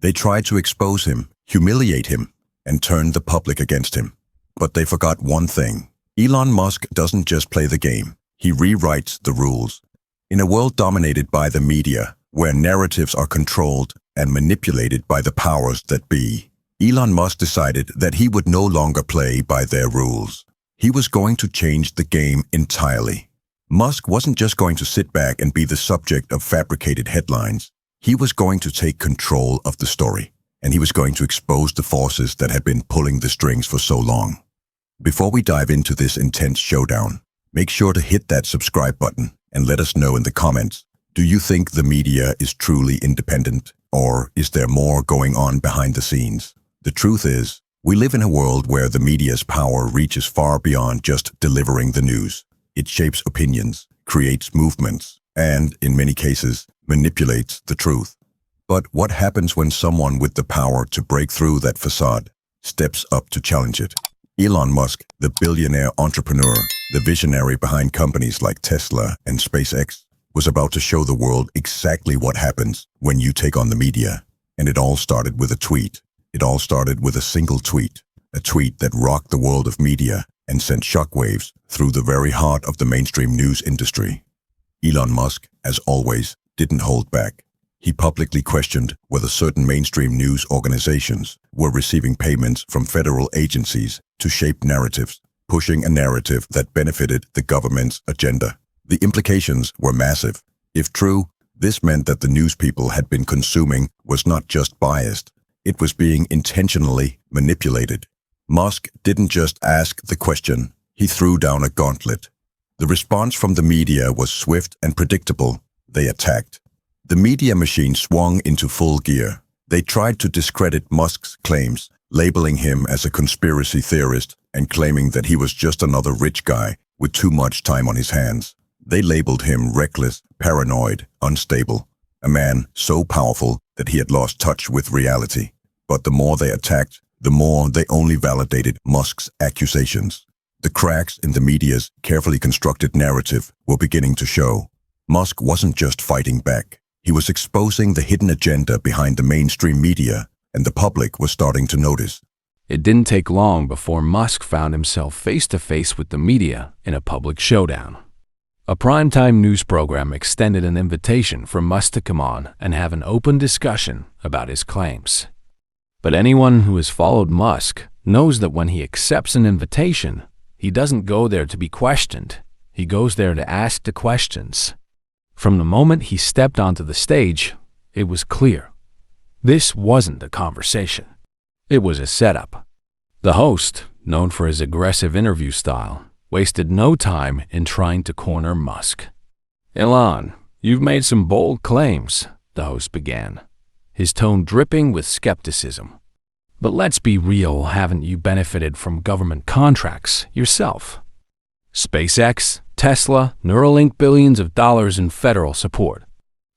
They tried to expose him, humiliate him, and turn the public against him. But they forgot one thing. Elon Musk doesn't just play the game, he rewrites the rules. In a world dominated by the media, where narratives are controlled and manipulated by the powers that be, Elon Musk decided that he would no longer play by their rules. He was going to change the game entirely. Musk wasn't just going to sit back and be the subject of fabricated headlines. He was going to take control of the story, and he was going to expose the forces that had been pulling the strings for so long. Before we dive into this intense showdown, make sure to hit that subscribe button and let us know in the comments. Do you think the media is truly independent, or is there more going on behind the scenes? The truth is, we live in a world where the media's power reaches far beyond just delivering the news. It shapes opinions, creates movements, and, in many cases, manipulates the truth. But what happens when someone with the power to break through that facade steps up to challenge it? Elon Musk, the billionaire entrepreneur, the visionary behind companies like Tesla and SpaceX, was about to show the world exactly what happens when you take on the media. And it all started with a tweet. It all started with a single tweet, a tweet that rocked the world of media and sent shockwaves through the very heart of the mainstream news industry. Elon Musk, as always, didn't hold back. He publicly questioned whether certain mainstream news organizations were receiving payments from federal agencies to shape narratives, pushing a narrative that benefited the government's agenda. The implications were massive. If true, this meant that the news people had been consuming was not just biased, it was being intentionally manipulated. Musk didn't just ask the question, he threw down a gauntlet. The response from the media was swift and predictable. They attacked. The media machine swung into full gear. They tried to discredit Musk's claims, labeling him as a conspiracy theorist and claiming that he was just another rich guy with too much time on his hands. They labeled him reckless, paranoid, unstable, a man so powerful that he had lost touch with reality. But the more they attacked, the more they only validated Musk's accusations. The cracks in the media's carefully constructed narrative were beginning to show. Musk wasn't just fighting back. He was exposing the hidden agenda behind the mainstream media, and the public was starting to notice. It didn't take long before Musk found himself face-to-face with the media in a public showdown. A primetime news program extended an invitation for Musk to come on and have an open discussion about his claims. But anyone who has followed Musk knows that when he accepts an invitation, he doesn't go there to be questioned. He goes there to ask the questions. From the moment he stepped onto the stage, it was clear. This wasn't a conversation. It was a setup. The host, known for his aggressive interview style, wasted no time in trying to corner Musk. "Elon, you've made some bold claims," the host began, his tone dripping with skepticism. "But let's be real, haven't you benefited from government contracts yourself? SpaceX, Tesla, Neuralink, billions of dollars in federal support.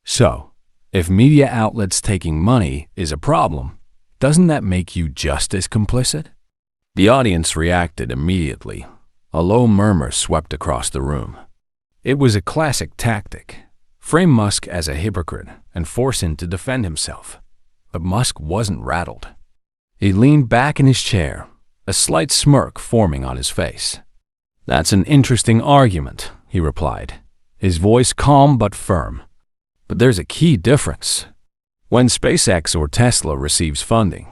So, if media outlets taking money is a problem, doesn't that make you just as complicit?" The audience reacted immediately. A low murmur swept across the room. It was a classic tactic. Frame Musk as a hypocrite and force him to defend himself. But Musk wasn't rattled. He leaned back in his chair, a slight smirk forming on his face. "That's an interesting argument," he replied, his voice calm but firm. "But there's a key difference. When SpaceX or Tesla receives funding,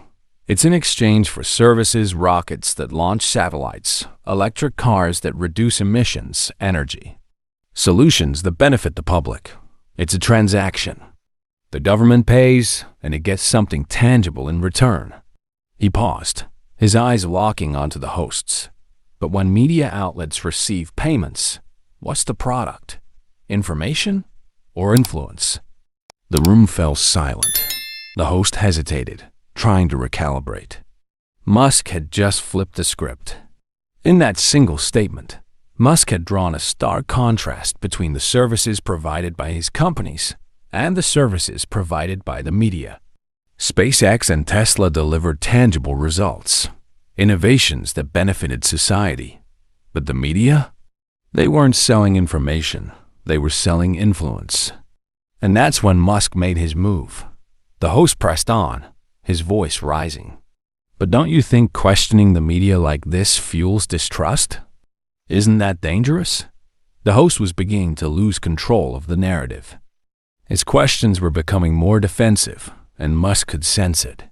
it's in exchange for services, rockets that launch satellites, electric cars that reduce emissions, energy, solutions that benefit the public. It's a transaction. The government pays, and it gets something tangible in return." He paused, his eyes locking onto the hosts. But when media outlets receive payments, what's the product? Information or influence? The room fell silent. The host hesitated, trying to recalibrate. Musk had just flipped the script. In that single statement, Musk had drawn a stark contrast between the services provided by his companies and the services provided by the media. SpaceX and Tesla delivered tangible results, innovations that benefited society. But the media? They weren't selling information, they were selling influence. And that's when Musk made his move. The host pressed on, his voice rising. But don't you think questioning the media like this fuels distrust? Isn't that dangerous? The host was beginning to lose control of the narrative. His questions were becoming more defensive, and Musk could sense it.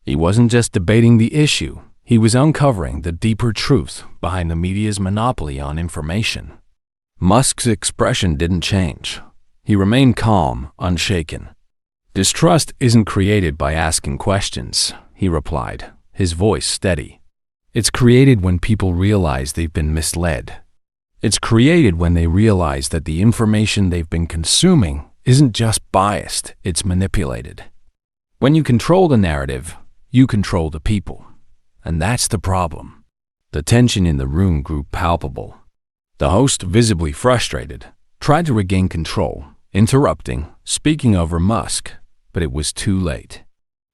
He wasn't just debating the issue, he was uncovering the deeper truth behind the media's monopoly on information. Musk's expression didn't change. He remained calm, unshaken. "Distrust isn't created by asking questions," he replied, his voice steady. "It's created when people realize they've been misled. It's created when they realize that the information they've been consuming isn't just biased, it's manipulated. When you control the narrative, you control the people. And that's the problem." The tension in the room grew palpable. The host, visibly frustrated, tried to regain control, interrupting, speaking over Musk, but it was too late.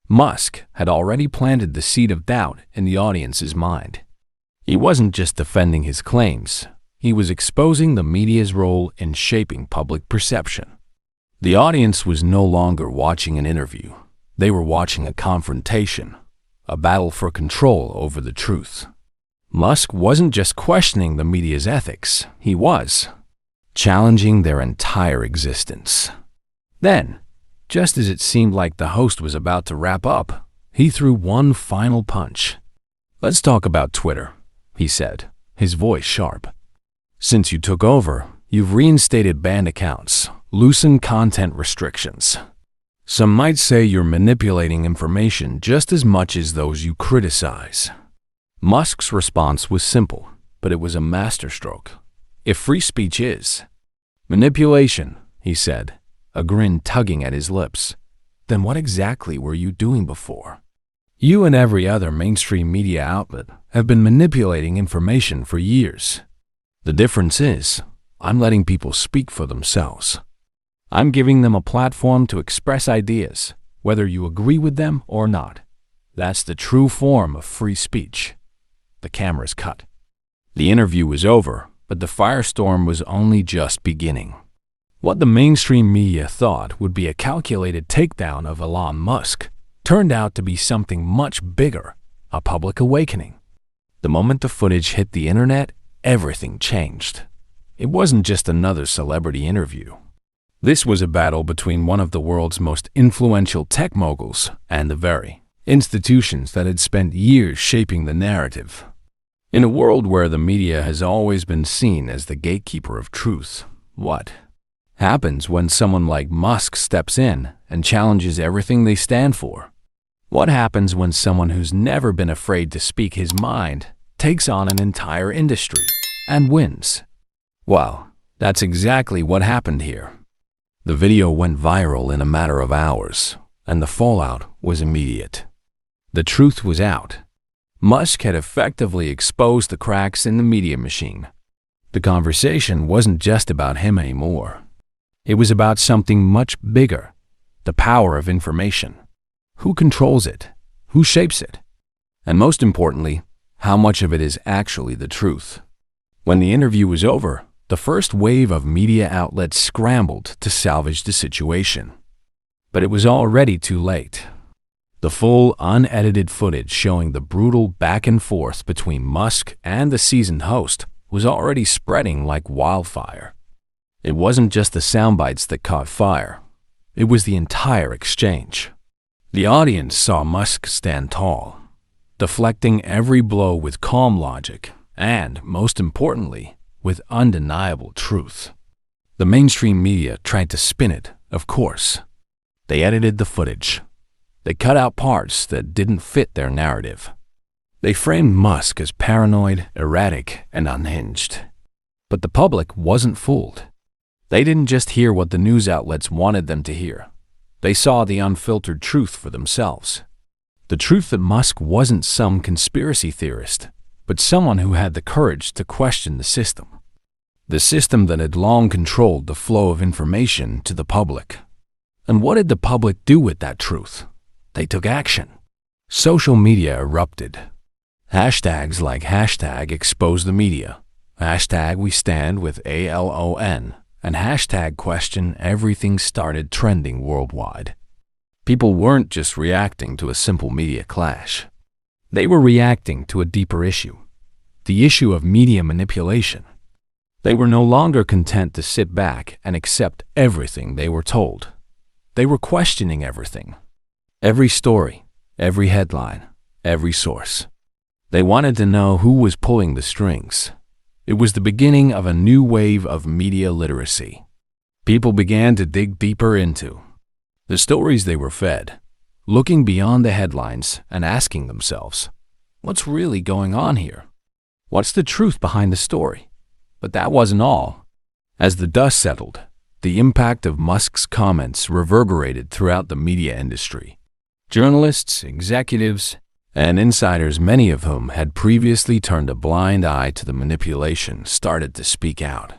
Musk had already planted the seed of doubt in the audience's mind. He wasn't just defending his claims, he was exposing the media's role in shaping public perception. The audience was no longer watching an interview. They were watching a confrontation, a battle for control over the truth. Musk wasn't just questioning the media's ethics, he was challenging their entire existence. Then, just as it seemed like the host was about to wrap up, he threw one final punch. "Let's talk about Twitter," he said, his voice sharp. "Since you took over, you've reinstated banned accounts, loosened content restrictions. Some might say you're manipulating information just as much as those you criticize." Musk's response was simple, but it was a masterstroke. "If free speech is manipulation," he said, a grin tugging at his lips, "then what exactly were you doing before? You and every other mainstream media outlet have been manipulating information for years. The difference is, I'm letting people speak for themselves. I'm giving them a platform to express ideas, whether you agree with them or not. That's the true form of free speech." The cameras cut. The interview was over, but the firestorm was only just beginning. What the mainstream media thought would be a calculated takedown of Elon Musk turned out to be something much bigger, a public awakening. The moment the footage hit the internet, everything changed. It wasn't just another celebrity interview. This was a battle between one of the world's most influential tech moguls and the very institutions that had spent years shaping the narrative. In a world where the media has always been seen as the gatekeeper of truth, what happens when someone like Musk steps in and challenges everything they stand for? What happens when someone who's never been afraid to speak his mind takes on an entire industry and wins? Well, that's exactly what happened here. The video went viral in a matter of hours, and the fallout was immediate. The truth was out. Musk had effectively exposed the cracks in the media machine. The conversation wasn't just about him anymore. It was about something much bigger, the power of information. Who controls it? Who shapes it? And most importantly, how much of it is actually the truth? When the interview was over, the first wave of media outlets scrambled to salvage the situation. But it was already too late. The full, unedited footage showing the brutal back and forth between Musk and the seasoned host was already spreading like wildfire. It wasn't just the soundbites that caught fire. It was the entire exchange. The audience saw Musk stand tall, deflecting every blow with calm logic and, most importantly, with undeniable truth. The mainstream media tried to spin it, of course. They edited the footage. They cut out parts that didn't fit their narrative. They framed Musk as paranoid, erratic, and unhinged. But the public wasn't fooled. They didn't just hear what the news outlets wanted them to hear. They saw the unfiltered truth for themselves. The truth that Musk wasn't some conspiracy theorist, but someone who had the courage to question the system. The system that had long controlled the flow of information to the public. And what did the public do with that truth? They took action. Social media erupted. Hashtags like #ExposeTheMedia, #WeStandWithALON, and #question everything started trending worldwide. People weren't just reacting to a simple media clash. They were reacting to a deeper issue, the issue of media manipulation. They were no longer content to sit back and accept everything they were told. They were questioning everything. Every story, every headline, every source. They wanted to know who was pulling the strings. It was the beginning of a new wave of media literacy. People began to dig deeper into the stories they were fed, looking beyond the headlines and asking themselves, what's really going on here? What's the truth behind the story? But that wasn't all. As the dust settled, the impact of Musk's comments reverberated throughout the media industry. Journalists, executives, and insiders, many of whom had previously turned a blind eye to the manipulation, started to speak out.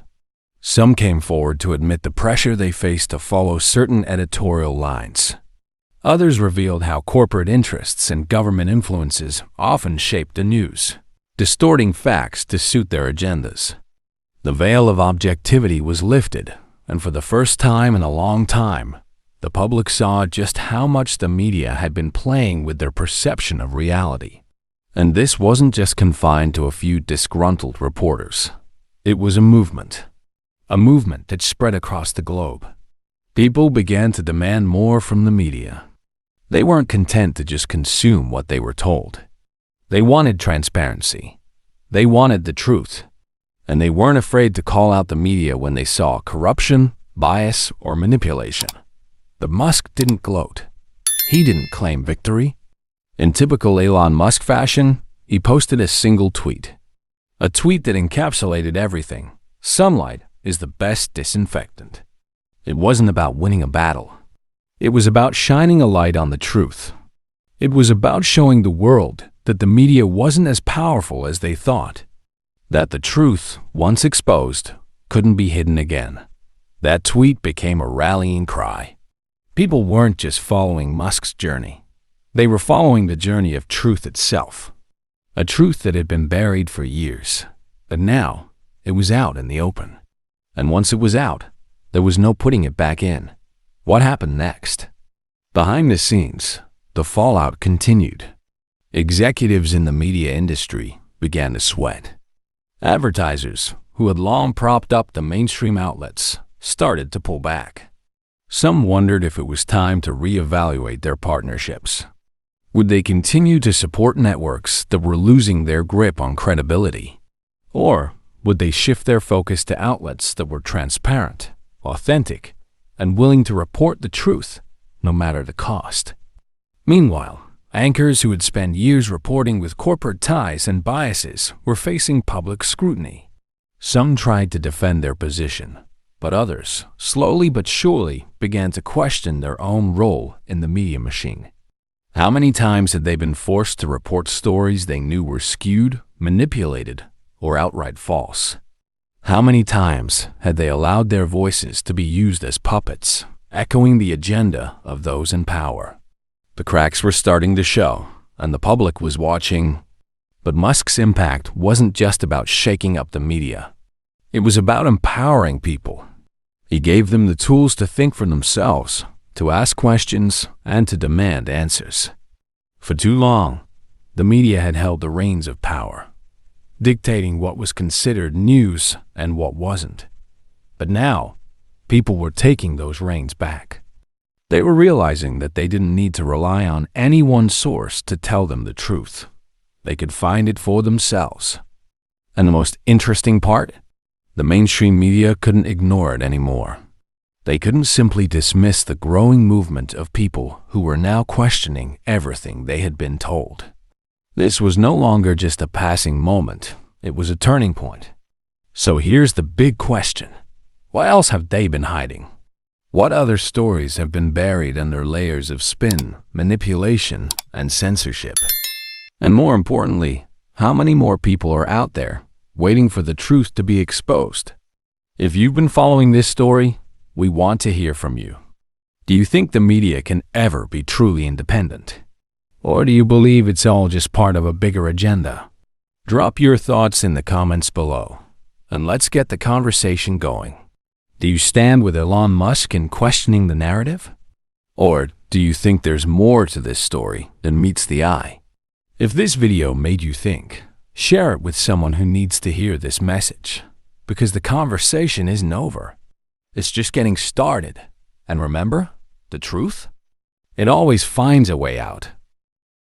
Some came forward to admit the pressure they faced to follow certain editorial lines. Others revealed how corporate interests and government influences often shaped the news, distorting facts to suit their agendas. The veil of objectivity was lifted, and for the first time in a long time, the public saw just how much the media had been playing with their perception of reality. And this wasn't just confined to a few disgruntled reporters. It was a movement that spread across the globe. People began to demand more from the media. They weren't content to just consume what they were told. They wanted transparency. They wanted the truth. And they weren't afraid to call out the media when they saw corruption, bias, or manipulation. But Musk didn't gloat. He didn't claim victory. In typical Elon Musk fashion, he posted a single tweet. A tweet that encapsulated everything. Sunlight is the best disinfectant. It wasn't about winning a battle. It was about shining a light on the truth. It was about showing the world that the media wasn't as powerful as they thought. That the truth, once exposed, couldn't be hidden again. That tweet became a rallying cry. People weren't just following Musk's journey. They were following the journey of truth itself. A truth that had been buried for years. But now, it was out in the open. And once it was out, there was no putting it back in. What happened next? Behind the scenes, the fallout continued. Executives in the media industry began to sweat. Advertisers, who had long propped up the mainstream outlets, started to pull back. Some wondered if it was time to reevaluate their partnerships. Would they continue to support networks that were losing their grip on credibility? Or would they shift their focus to outlets that were transparent, authentic, and willing to report the truth, no matter the cost? Meanwhile, anchors who had spent years reporting with corporate ties and biases were facing public scrutiny. Some tried to defend their position, but others, slowly but surely, began to question their own role in the media machine. How many times had they been forced to report stories they knew were skewed, manipulated, or outright false? How many times had they allowed their voices to be used as puppets, echoing the agenda of those in power? The cracks were starting to show, and the public was watching. But Musk's impact wasn't just about shaking up the media. It was about empowering people. He gave them the tools to think for themselves, to ask questions, and to demand answers. For too long, the media had held the reins of power, dictating what was considered news and what wasn't. But now, people were taking those reins back. They were realizing that they didn't need to rely on any one source to tell them the truth. They could find it for themselves. And the most interesting part? The mainstream media couldn't ignore it anymore. They couldn't simply dismiss the growing movement of people who were now questioning everything they had been told. This was no longer just a passing moment. It was a turning point. So here's the big question. What else have they been hiding? What other stories have been buried under layers of spin, manipulation, and censorship? And more importantly, how many more people are out there waiting for the truth to be exposed? If you've been following this story, we want to hear from you. Do you think the media can ever be truly independent? Or do you believe it's all just part of a bigger agenda? Drop your thoughts in the comments below, and let's get the conversation going. Do you stand with Elon Musk in questioning the narrative? Or Do you think there's more to this story than meets the eye? If this video made you think, share it with someone who needs to hear this message, because the conversation isn't over. It's just getting started. And remember, the truth? It always finds a way out.